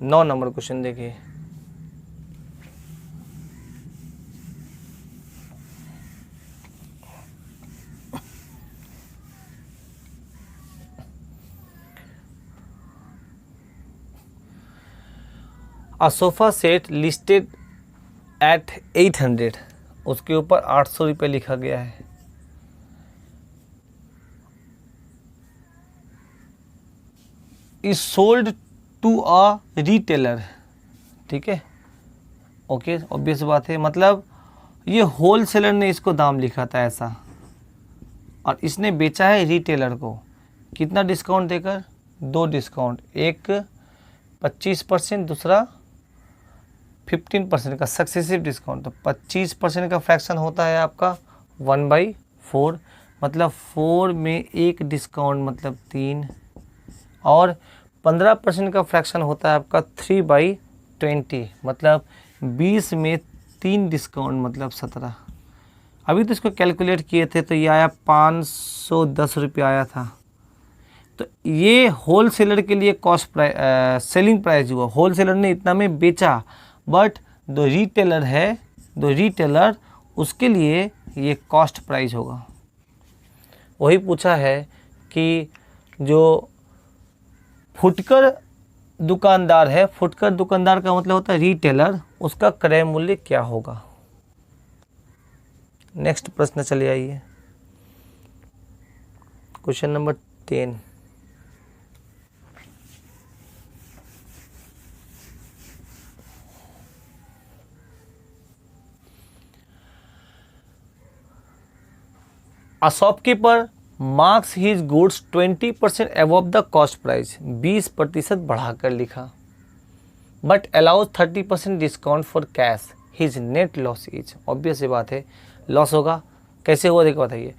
9 number question देखिए। A sofa set listed at 800, उसके ऊपर 800 रुपये लिखा गया है। Is sold to a retailer, ठीक है, ओके, ऑब्वियस बात है, मतलब ये होल सेलर ने इसको दाम लिखा था ऐसा, और इसने बेचा है रिटेलर को, कितना डिस्काउंट देकर? 2 डिस्काउंट, एक 25%, दूसरा 15% का सक्सेसिव डिस्काउंट। तो 25% का फ्रैक्शन होता है आपका 1/4, मतलब 4 में एक डिस्काउंट मतलब 3, और 15% का फ्रैक्शन होता है आपका 3/20, मतलब 20 में 3 डिस्काउंट मतलब 17। अभी तो इसको कैलकुलेट किए थे तो ये आया 510 रुपये आया था। तो ये होल सेलर के लिए कॉस्ट प्राइस, सेलिंग प्राइस हुआ, होल सेलर ने इतना में बेचा, बट जो रिटेलर है, जो रिटेलर, उसके लिए ये कॉस्ट प्राइस होगा। वही पूछा है कि जो फुटकर दुकानदार है, फुटकर दुकानदार का मतलब होता है रिटेलर, उसका क्रय मूल्य क्या होगा। नेक्स्ट प्रश्न चले आइए, question number 10। A shopkeeper marks his goods 20% above the cost price, 20% बढ़ाकर लिखा, but allows 30% discount for cash, his net loss is, obvious ये बात है, लॉस होगा। कैसे हुआ देखो बताइए,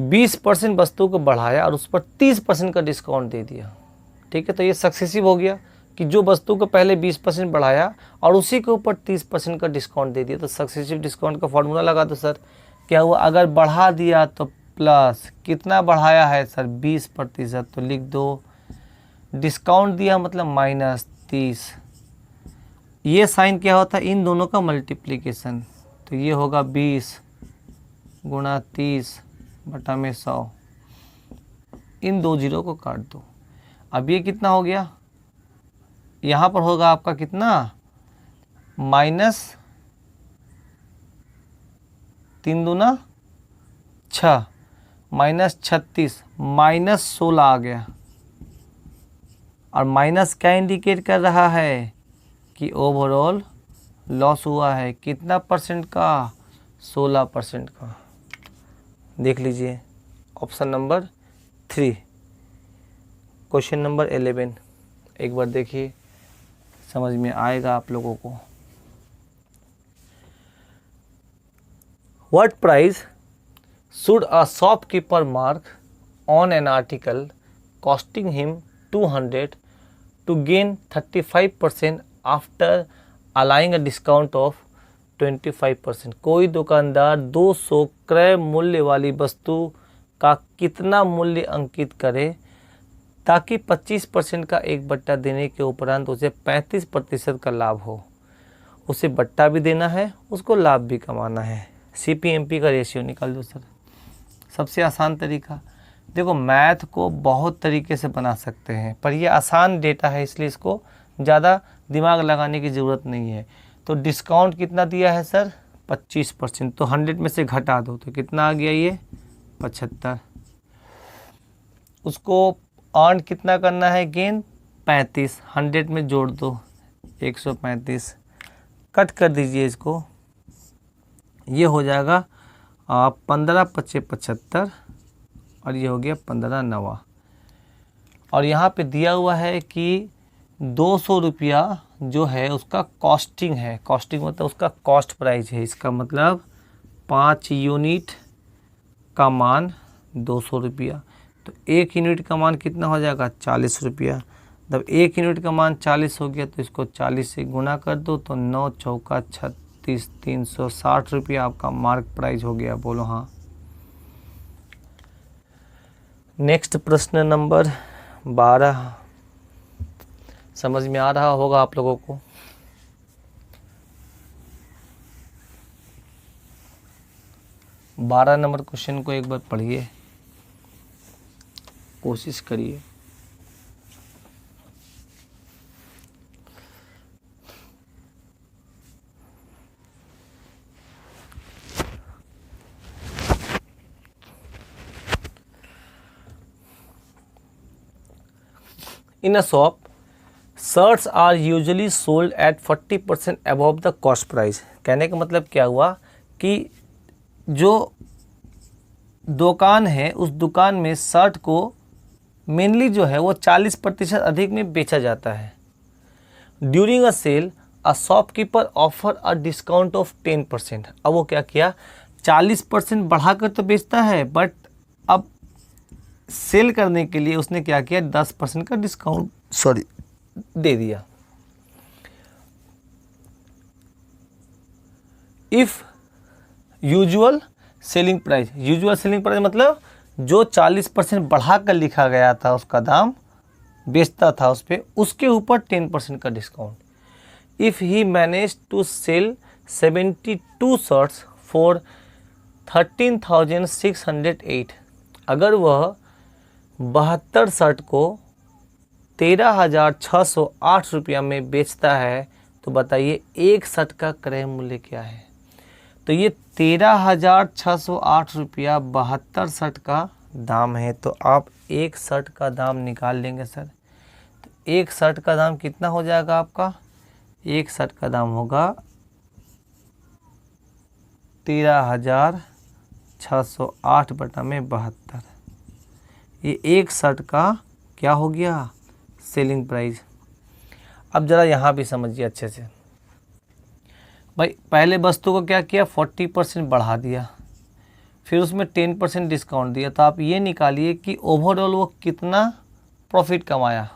20% वस्तु को बढ़ाया और उस पर 30% का डिस्काउंट दे दिया, ठीक है, तो ये सक्सेसिव हो गया कि जो वस्तु को पहले 20% बढ़ाया और उसी के ऊपर 30% का डिस्काउंट दे दिया, तो सक्सेसिव डिस्काउंट का फॉर्मूला लगा दो सर। क्या हुआ, अगर बढ़ा दिया तो प्लस, कितना बढ़ाया है सर 20%, तो लिख दो, डिस्काउंट दिया मतलब -30, ये साइन क्या होता है, इन दोनों का मल्टीप्लिकेशन, तो ये होगा 20 गुणा 30 बटा में 100, इन 2 जीरो को काट दो। अब ये कितना हो गया, यहाँ पर होगा आपका कितना, -3 दूना 6, -36, -16 आ गया, और माइनस क्या इंडिकेट कर रहा है कि ओवरऑल लॉस हुआ है, कितना परसेंट का, 16% का। देख लीजिए ऑप्शन नंबर 3, क्वेश्चन नंबर 11, एक बार देखिए, समझ में आएगा आप लोगों को। What price should a shopkeeper mark on an article costing him 200 to gain 35% after allowing a discount of 25%। कोई दुकानदार 200 क्रय मूल्य वाली वस्तु का कितना मूल्य अंकित करे ताकि 25% का एक बट्टा देने के उपरांत उसे 35% का लाभ हो। उसे बट्टा भी देना है, उसको लाभ भी कमाना है। CPMP का रेशियो निकाल दो सर, सबसे आसान तरीका। देखो मैथ को बहुत तरीके से बना सकते हैं, पर ये आसान डेटा है इसलिए इसको ज़्यादा दिमाग लगाने की ज़रूरत नहीं है। तो डिस्काउंट कितना दिया है सर, 25%, तो 100 में से घटा दो तो कितना आ गया, ये 75। उसको अर्न कितना करना है, गेन 35, 100 में जोड़ दो 135, कट कर दीजिए इसको, ये हो जाएगा 15×5 = 75, और ये हो गया 15×9। और यहाँ पे दिया हुआ है कि 200 रुपया जो है उसका कॉस्टिंग है, कॉस्टिंग मतलब उसका कॉस्ट प्राइस है, इसका मतलब 5 यूनिट का मान 200 रुपया, तो 1 यूनिट का मान कितना हो जाएगा, 40 रुपया। जब 1 यूनिट का मान 40 हो गया तो इसको 40 से गुना कर दो, तो 9 चौका 36, 360 रुपया आपका मार्क प्राइस हो गया। बोलो हाँ। नेक्स्ट प्रश्न नंबर 12, समझ में आ रहा होगा आप लोगों को। बारह नंबर क्वेश्चन को एक बार पढ़िए, कोशिश करिए। In a shop, shirts are usually sold at 40% above the cost price। कहने का मतलब क्या हुआ कि जो दुकान है उस दुकान में शर्ट को मेनली जो है वो 40% अधिक में बेचा जाता है। During a sale a shopkeeper offer a discount of 10%। अब वो क्या किया, 40% बढ़ाकर तो बेचता है, बट अब सेल करने के लिए उसने क्या किया, 10% का डिस्काउंट दे दिया। If usual selling price, usual selling price मतलब जो 40% बढ़ा कर लिखा गया था उसका दाम बेचता था उस पर, उसके ऊपर 10% का discount. If he manage to sell 72 shirts for 13,608, अगर वह 72 शर्ट को 13,608 रुपया में बेचता है, तो बताइए एक शर्ट का क्रय मूल्य क्या है। तो ये 13,608 रुपया 72 शर्ट का दाम है। तो आप एक शर्ट का दाम निकाल लेंगे सर, तो एक शर्ट का दाम कितना हो जाएगा आपका, एक शर्ट का दाम होगा 13,608 बटा में 72। ये एक शर्ट का क्या हो गया, सेलिंग प्राइस। अब ज़रा यहाँ भी समझिए अच्छे से। भाई पहले वस्तु को क्या किया, 40% बढ़ा दिया, फिर उसमें 10% डिस्काउंट दिया, तो आप ये निकालिए कि ओवरऑल वो कितना प्रॉफिट कमाया।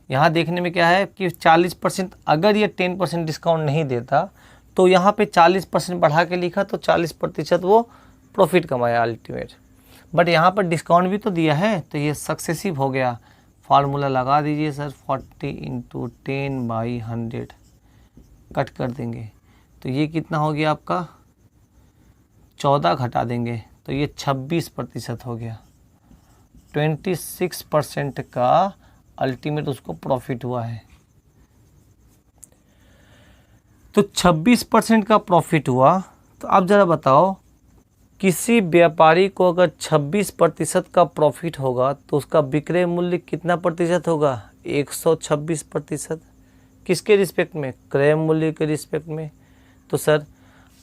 यहाँ देखने में क्या है कि 40%, अगर ये 10% डिस्काउंट नहीं देता तो यहाँ पे 40% बढ़ा के लिखा, तो 40% वो प्रॉफिट कमाया अल्टीमेट। बट यहाँ पर डिस्काउंट भी तो दिया है, तो ये सक्सेसिव हो गया। फार्मूला लगा दीजिए सर, 40 × 10/100 कट कर देंगे, तो ये कितना हो गया आपका, 14 घटा देंगे तो ये 26% हो गया। 26% का अल्टीमेट उसको प्रॉफिट हुआ है। तो 26% का प्रॉफिट हुआ। तो आप ज़रा बताओ, किसी व्यापारी को अगर 26% का प्रॉफिट होगा तो उसका विक्रय मूल्य कितना प्रतिशत होगा, 126%। किसके रिस्पेक्ट में, क्रय मूल्य के रिस्पेक्ट में। तो सर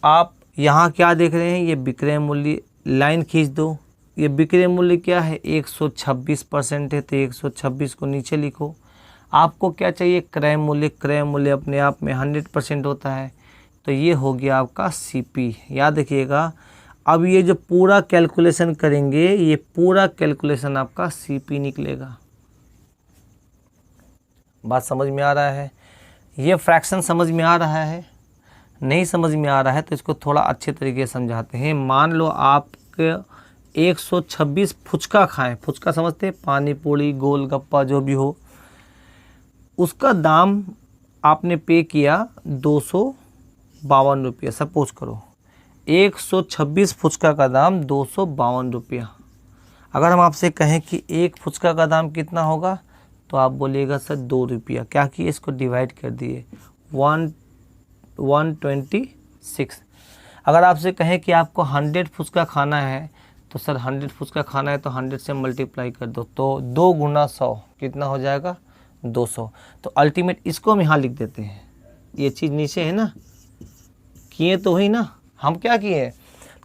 आप यहाँ क्या देख रहे हैं, ये विक्रय मूल्य, लाइन खींच दो, ये विक्रय मूल्य क्या है, 126% है, तो 126 को नीचे लिखो। आपको क्या चाहिए, क्रय मूल्य, क्रय मूल्य अपने आप में 100% होता है, तो ये हो गया आपका सीपी। याद रखिएगा, अब ये जो पूरा कैलकुलेशन करेंगे, ये पूरा कैलकुलेशन आपका सीपी निकलेगा। बात समझ में आ रहा है, ये फ्रैक्शन समझ में आ रहा है, नहीं समझ में आ रहा है तो इसको थोड़ा अच्छे तरीके से समझाते हैं। मान लो आप 126 फुचका खाएं, फुचका समझते हैं, पानी पूरी गोलगप्पा जो भी हो, उसका दाम आपने पे किया 252 रुपया। सपोज करो 126 फुचका का दाम 252 रुपया। अगर हम आपसे कहें कि एक फुचका का दाम कितना होगा, तो आप बोलिएगा सर 2 रुपया। क्या किए, इसको डिवाइड कर दिए, 126। अगर आपसे कहें कि आपको 100 फुचका खाना है, तो सर 100 फुचका खाना है तो 100 से मल्टीप्लाई कर दो, तो 2 × 100 कितना हो जाएगा, 200। तो अल्टीमेट इसको हम यहाँ लिख देते हैं। ये चीज़ नीचे है ना, किए तो वही ना, हम क्या किए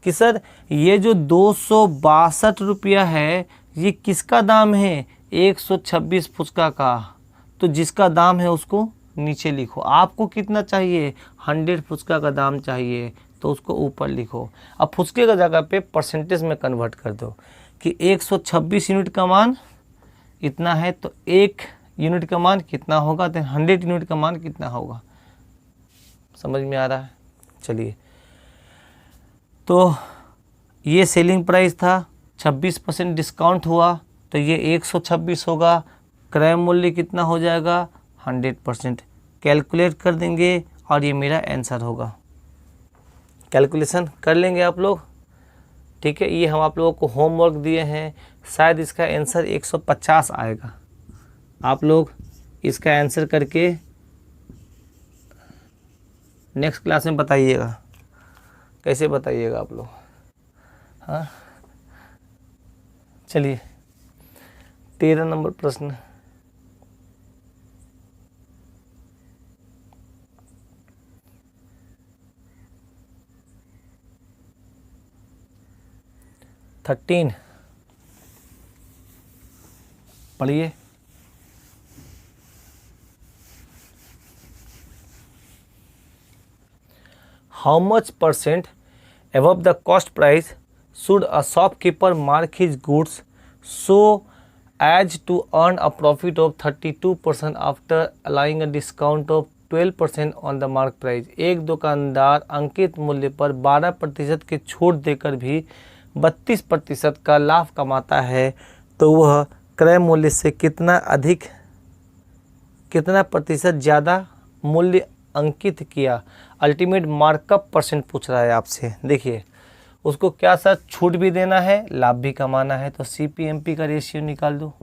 कि सर ये जो 262 रुपया है, ये किसका दाम है, 126 फुचका का। तो जिसका दाम है उसको नीचे लिखो। आपको कितना चाहिए, 100 फुचका का दाम चाहिए, तो उसको ऊपर लिखो। अब फुचके का जगह पे परसेंटेज में कन्वर्ट कर दो कि 126 यूनिट का मान इतना है, तो 1 यूनिट का मान कितना होगा, तो 100 यूनिट का मान कितना होगा। समझ में आ रहा है। चलिए, तो ये सेलिंग प्राइस था, 26% डिस्काउंट हुआ तो ये 126 होगा। क्रय मूल्य कितना हो जाएगा, 100%। कैलकुलेट कर देंगे और ये मेरा आंसर होगा। कैलकुलेशन कर लेंगे आप लोग, ठीक है। ये हम आप लोगों को होमवर्क दिए हैं, शायद इसका आंसर 150 आएगा। आप लोग इसका आंसर करके नेक्स्ट क्लास में बताइएगा, कैसे बताइएगा आप लोग। हाँ चलिए 13 नंबर प्रश्न। थर्टीन पढ़िए। How much percent above the cost price should a shopkeeper mark his goods so as to earn a profit of 32% after allowing a discount of 12% on the mark price। एक दुकानदार अंकित मूल्य पर 12% की छूट देकर भी 32% का लाभ कमाता है, तो वह क्रय मूल्य से कितना प्रतिशत ज़्यादा मूल्य अंकित किया। अल्टीमेट मार्कअप परसेंट पूछ रहा है आपसे। देखिए उसको क्या सर, छूट भी देना है, लाभ भी कमाना है, तो CPMP का रेशियो निकाल दो।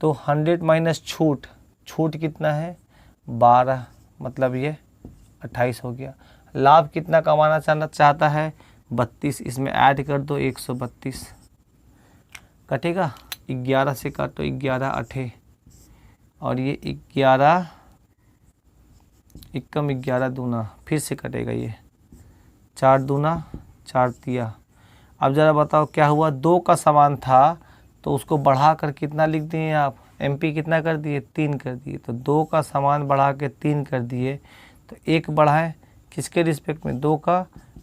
तो 100 माइनस छूट, छूट कितना है 12, मतलब ये 28 हो गया। लाभ कितना कमाना चाहता है 32, इसमें ऐड कर दो 132, कटेगा 11 से काटो 11 8 और ये 11 एकम 11 दूना, फिर से कटेगा ये 4 दूना 4 तिया। अब ज़रा बताओ क्या हुआ, 2 का समान था तो उसको बढ़ा कर कितना लिख दिए आप, MP कितना कर दिए 3 कर दिए, तो 2 का समान बढ़ा के 3 कर दिए, तो 1 बढ़ाए किसके रिस्पेक्ट में 2 का,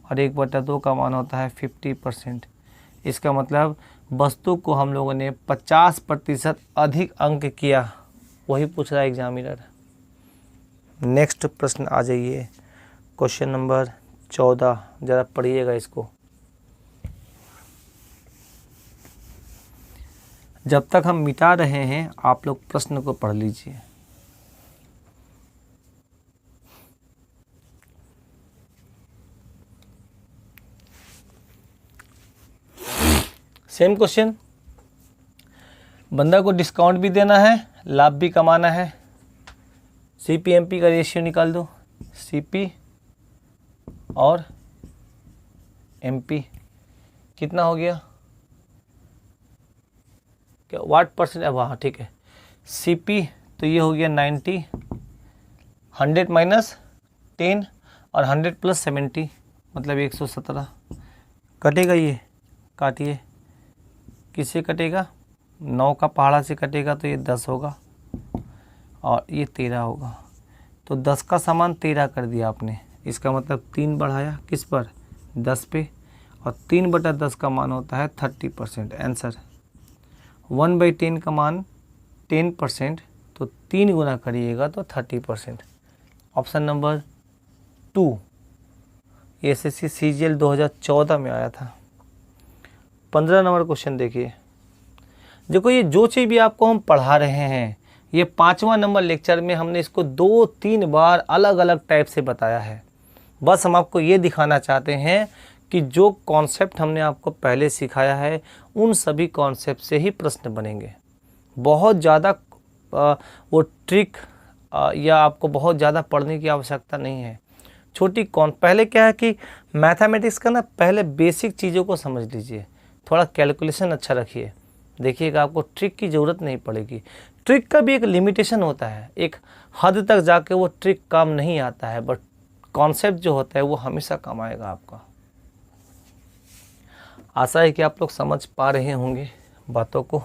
और 1/2 का मान होता है 50%। इसका मतलब वस्तु को हम लोगों ने 50% अधिक अंक किया, वही पूछ रहा है एग्जामिनर। नेक्स्ट प्रश्न आ जाइए, क्वेश्चन नंबर 14, ज़रा पढ़िएगा इसको। जब तक हम मिटा रहे हैं आप लोग प्रश्न को पढ़ लीजिए। सेम क्वेश्चन, बंदा को डिस्काउंट भी देना है, लाभ भी कमाना है। CPMP का रेशियो निकाल दो, CP और MP कितना हो गया, क्या वाट परसेंट, अब हाँ ठीक है। CP तो ये हो गया 90, 100 माइनस 10 और 100 प्लस 70 मतलब 117, कटेगा ये, काटिए, किससे कटेगा 9 का पहाड़ा से कटेगा, तो ये 10 होगा और ये 13 होगा, तो 10 का समान 13 कर दिया आपने। इसका मतलब 3 बढ़ाया किस पर 10 पे, और 3/10 का मान होता है 30%। आंसर 1/10 का मान 10%, तो 3 गुना करिएगा तो 30%। ऑप्शन नंबर 2 SSC CGL 2014 में आया था। 15 नंबर क्वेश्चन देखिए। देखो ये जो चीज़ भी आपको हम पढ़ा रहे हैं, ये 5वां नंबर लेक्चर में हमने इसको 2-3 बार अलग अलग टाइप से बताया है। बस हम आपको ये दिखाना चाहते हैं कि जो कॉन्सेप्ट हमने आपको पहले सिखाया है उन सभी कॉन्सेप्ट से ही प्रश्न बनेंगे। बहुत ज़्यादा वो ट्रिक या आपको बहुत ज़्यादा पढ़ने की आवश्यकता नहीं है। छोटी पहले क्या है कि मैथमेटिक्स का ना पहले बेसिक चीज़ों को समझ लीजिए, थोड़ा कैलकुलेशन अच्छा रखिए, देखिएगा आपको ट्रिक की ज़रूरत नहीं पड़ेगी। ट्रिक का भी एक लिमिटेशन होता है, एक हद तक जाके वो ट्रिक काम नहीं आता है, बट कॉन्सेप्ट जो होता है वो हमेशा काम आएगा आपका। आशा है कि आप लोग समझ पा रहे होंगे बातों को।